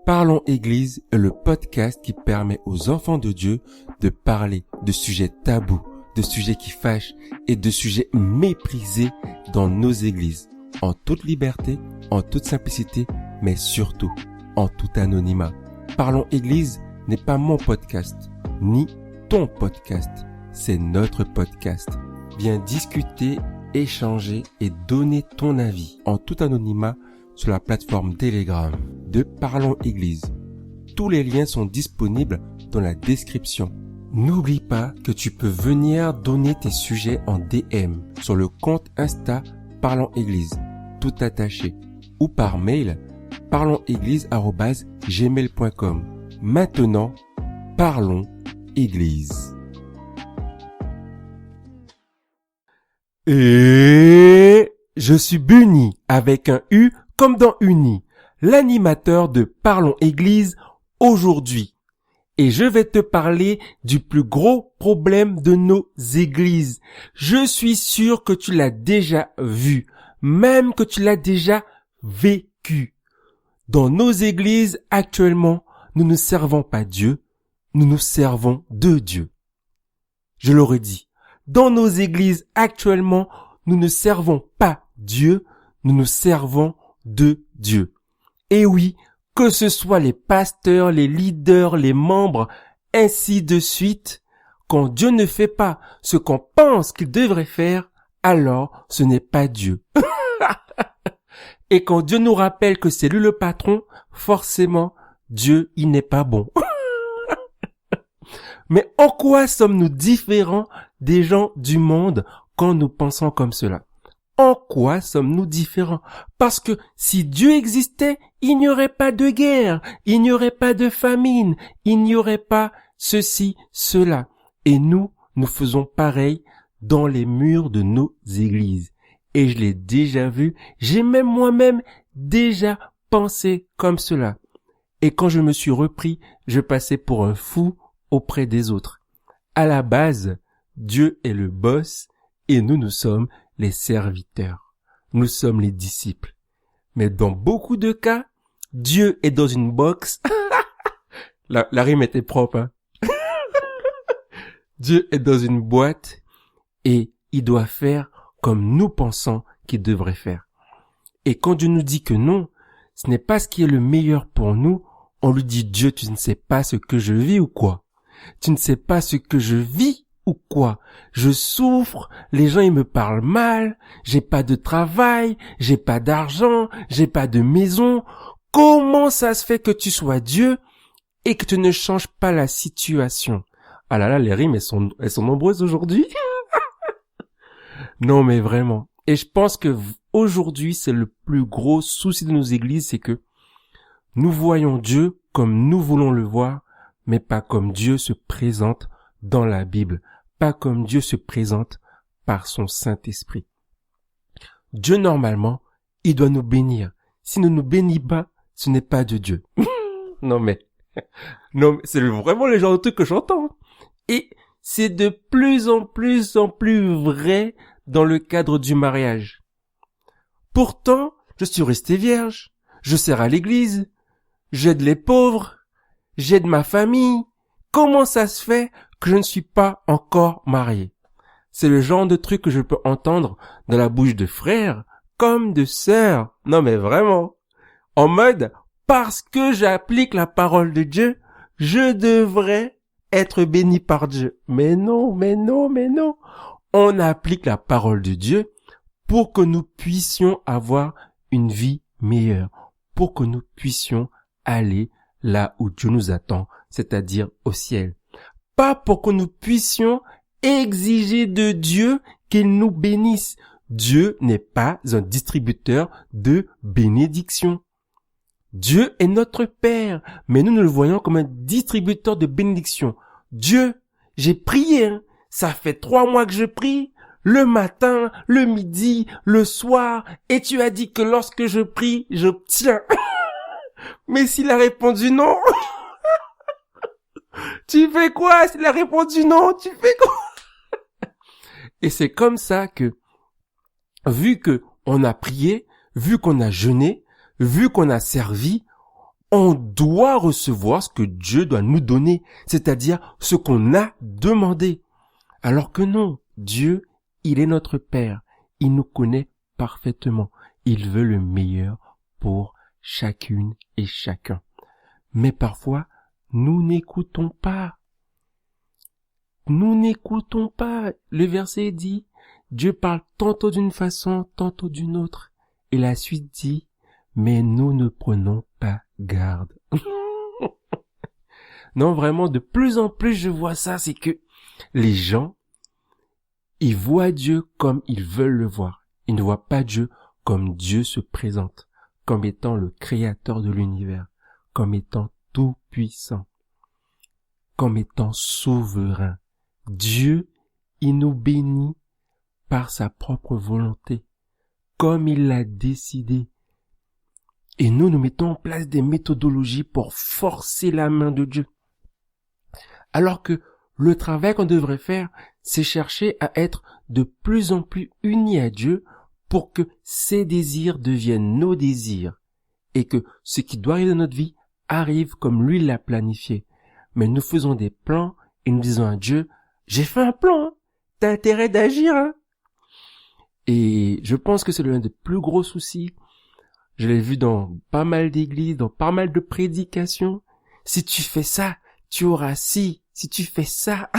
Parlons Église est le podcast qui permet aux enfants de Dieu de parler de sujets tabous, de sujets qui fâchent et de sujets méprisés dans nos églises, en toute liberté, en toute simplicité, mais surtout en tout anonymat. Parlons Église n'est pas mon podcast, ni ton podcast, c'est notre podcast. Viens discuter, échanger et donner ton avis en tout anonymat sur la plateforme Telegram de Parlons Église. Tous les liens sont disponibles dans la description. N'oublie pas que tu peux venir donner tes sujets en DM sur le compte Insta Parlons Église, tout attaché, ou par mail parlonséglise@gmail.com. Maintenant, Parlons Église. Et je suis Bunny avec un U comme dans Uni, l'animateur de Parlons Église aujourd'hui. Et je vais te parler du plus gros problème de nos églises. Je suis sûr que tu l'as déjà vu, même que tu l'as déjà vécu. Dans nos églises actuellement, nous ne servons pas Dieu, nous nous servons de Dieu. Je l'aurais dit, dans nos églises actuellement, nous ne servons pas Dieu, nous nous servons de Dieu. Et oui, que ce soit les pasteurs, les leaders, les membres, ainsi de suite, quand Dieu ne fait pas ce qu'on pense qu'il devrait faire, alors ce n'est pas Dieu. Et quand Dieu nous rappelle que c'est lui le patron, forcément, Dieu, il n'est pas bon. Mais en quoi sommes-nous différents des gens du monde quand nous pensons comme cela? En quoi sommes-nous différents? Parce que si Dieu existait, il n'y aurait pas de guerre, il n'y aurait pas de famine, il n'y aurait pas ceci, cela. Et nous faisons pareil dans les murs de nos églises. Et je l'ai déjà vu, j'ai même moi-même déjà pensé comme cela. Et quand je me suis repris, je passais pour un fou auprès des autres. À la base, Dieu est le boss et nous sommes les serviteurs. Nous sommes les disciples. Mais dans beaucoup de cas, Dieu est dans une box. La rime était propre, hein? Dieu est dans une boîte et il doit faire comme nous pensons qu'il devrait faire. Et quand Dieu nous dit que non, ce n'est pas ce qui est le meilleur pour nous, on lui dit: Dieu, tu ne sais pas ce que je vis ou quoi? Tu ne sais pas ce que je vis ou quoi? Je souffre, les gens ils me parlent mal, j'ai pas de travail, j'ai pas d'argent, j'ai pas de maison. Comment ça se fait que tu sois Dieu et que tu ne changes pas la situation? Ah là là, les rimes elles sont nombreuses aujourd'hui. Non mais vraiment. Et je pense que aujourd'hui c'est le plus gros souci de nos églises, c'est que nous voyons Dieu comme nous voulons le voir, mais pas comme Dieu se présente dans la Bible. Pas comme Dieu se présente par son Saint-Esprit. Dieu, normalement, il doit nous bénir. S'il ne nous bénit pas, ce n'est pas de Dieu. Non mais c'est vraiment le genre de truc que j'entends. Et c'est de plus en plus vrai dans le cadre du mariage. Pourtant, je suis resté vierge. Je sers à l'église. J'aide les pauvres. J'aide ma famille. Comment ça se fait que je ne suis pas encore marié? C'est le genre de truc que je peux entendre dans la bouche de frères comme de sœurs. Non mais vraiment. En mode, parce que j'applique la parole de Dieu, je devrais être béni par Dieu. Mais non. On applique la parole de Dieu pour que nous puissions avoir une vie meilleure, pour que nous puissions aller là où Dieu nous attend, c'est-à-dire au ciel. Pas pour que nous puissions exiger de Dieu qu'il nous bénisse. Dieu n'est pas un distributeur de bénédictions. Dieu est notre Père, mais nous le voyons comme un distributeur de bénédictions. Dieu, j'ai prié, hein. Ça fait 3 mois que je prie, le matin, le midi, le soir, et tu as dit que lorsque je prie, j'obtiens. Mais s'il a répondu non, tu fais quoi? S'il a répondu non, tu fais quoi? Et c'est comme ça que, vu que on a prié, vu qu'on a jeûné, vu qu'on a servi, on doit recevoir ce que Dieu doit nous donner, c'est-à-dire ce qu'on a demandé. Alors que non, Dieu, il est notre Père. Il nous connaît parfaitement. Il veut le meilleur pour chacune et chacun. Mais parfois, nous n'écoutons pas. Nous n'écoutons pas. Le verset dit, Dieu parle tantôt d'une façon, tantôt d'une autre. Et la suite dit, mais nous ne prenons pas garde. Non, vraiment, de plus en plus, je vois ça, c'est que les gens, ils voient Dieu comme ils veulent le voir. Ils ne voient pas Dieu comme Dieu se présente, comme étant le créateur de l'univers, comme étant tout puissant, comme étant souverain. Dieu, il nous bénit par sa propre volonté, comme il l'a décidé. Et nous mettons en place des méthodologies pour forcer la main de Dieu. Alors que le travail qu'on devrait faire, c'est chercher à être de plus en plus unis à Dieu pour que ses désirs deviennent nos désirs et que ce qui doit arriver dans notre vie arrive comme lui l'a planifié. Mais nous faisons des plans et nous disons à Dieu, j'ai fait un plan, t'as intérêt d'agir. Et je pense que c'est l'un des plus gros soucis. Je l'ai vu dans pas mal d'églises, dans pas mal de prédications. Si tu fais ça, tu auras ci. Si tu fais ça.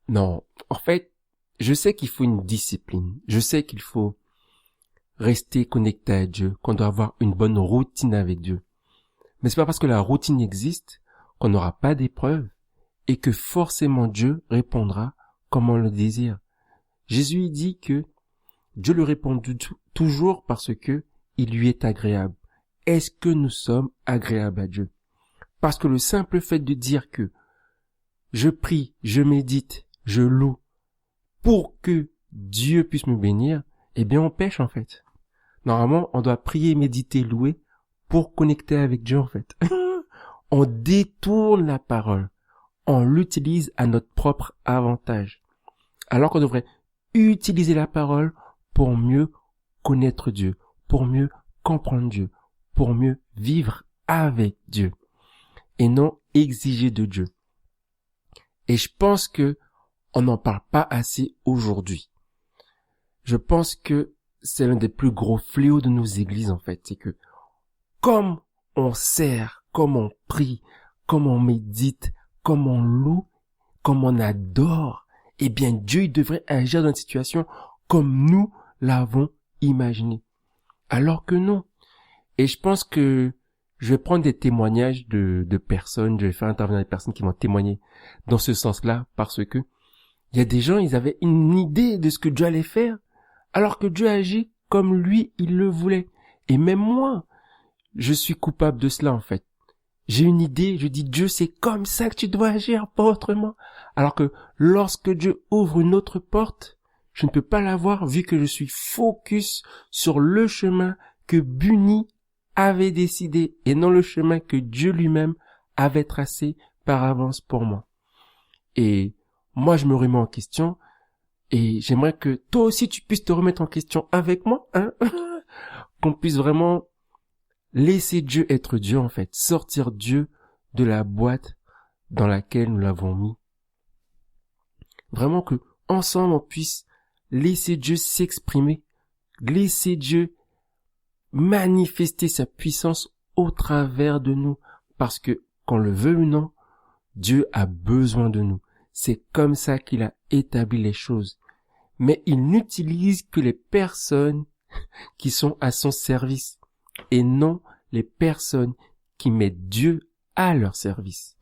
Non, en fait, je sais qu'il faut une discipline. Je sais qu'il faut rester connecté à Dieu, qu'on doit avoir une bonne routine avec Dieu. Mais c'est pas parce que la routine existe qu'on n'aura pas d'épreuves et que forcément Dieu répondra comme on le désire. Jésus dit que Dieu lui répond toujours parce que il lui est agréable. Est-ce que nous sommes agréables à Dieu? Parce que le simple fait de dire que je prie, je médite, je loue pour que Dieu puisse me bénir, eh bien on pêche en fait. Normalement, on doit prier, méditer, louer pour connecter avec Dieu en fait. On détourne la parole. On l'utilise à notre propre avantage. Alors qu'on devrait utiliser la parole pour mieux connaître Dieu, pour mieux comprendre Dieu, pour mieux vivre avec Dieu et non exiger de Dieu. Et je pense que on n'en parle pas assez aujourd'hui. Je pense que c'est l'un des plus gros fléaux de nos églises en fait, c'est que comme on sert, comme on prie, comme on médite, comme on loue, comme on adore, eh bien Dieu il devrait agir dans une situation comme nous l'avons imaginé. Alors que non. Et je pense que je vais prendre des témoignages de personnes, je vais faire intervenir des personnes qui vont témoigner dans ce sens-là, parce que il y a des gens, ils avaient une idée de ce que Dieu allait faire, alors que Dieu agit comme lui, il le voulait. Et même moi, je suis coupable de cela en fait. J'ai une idée, je dis Dieu, c'est comme ça que tu dois agir, pas autrement. Alors que lorsque Dieu ouvre une autre porte, je ne peux pas la voir vu que je suis focus sur le chemin que Bunny avait décidé et non le chemin que Dieu lui-même avait tracé par avance pour moi. Et moi, je me remets en question et j'aimerais que toi aussi tu puisses te remettre en question avec moi, hein, qu'on puisse vraiment laisser Dieu être Dieu en fait, sortir Dieu de la boîte dans laquelle nous l'avons mis. Vraiment que ensemble on puisse laisser Dieu s'exprimer, laisser Dieu manifester sa puissance au travers de nous, parce que qu'on le veut ou non, Dieu a besoin de nous. C'est comme ça qu'il a établi les choses. Mais il n'utilise que les personnes qui sont à son service et non les personnes qui mettent Dieu à leur service.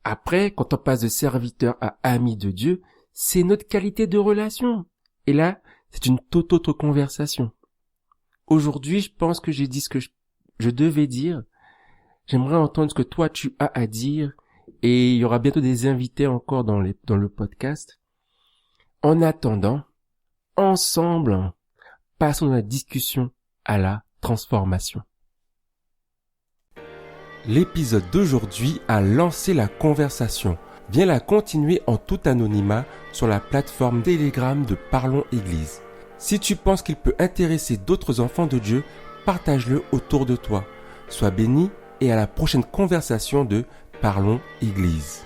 Après, quand on passe de serviteur à ami de Dieu, c'est notre qualité de relation. Et là, c'est une toute autre conversation. Aujourd'hui, je pense que j'ai dit ce que je devais dire. J'aimerais entendre ce que toi tu as à dire. Et il y aura bientôt des invités encore dans le podcast. En attendant, ensemble, passons de la discussion à la transformation. L'épisode d'aujourd'hui a lancé la conversation. Viens la continuer en tout anonymat sur la plateforme Telegram de Parlons Église. Si tu penses qu'il peut intéresser d'autres enfants de Dieu, partage-le autour de toi. Sois béni et à la prochaine conversation de Parlons Église.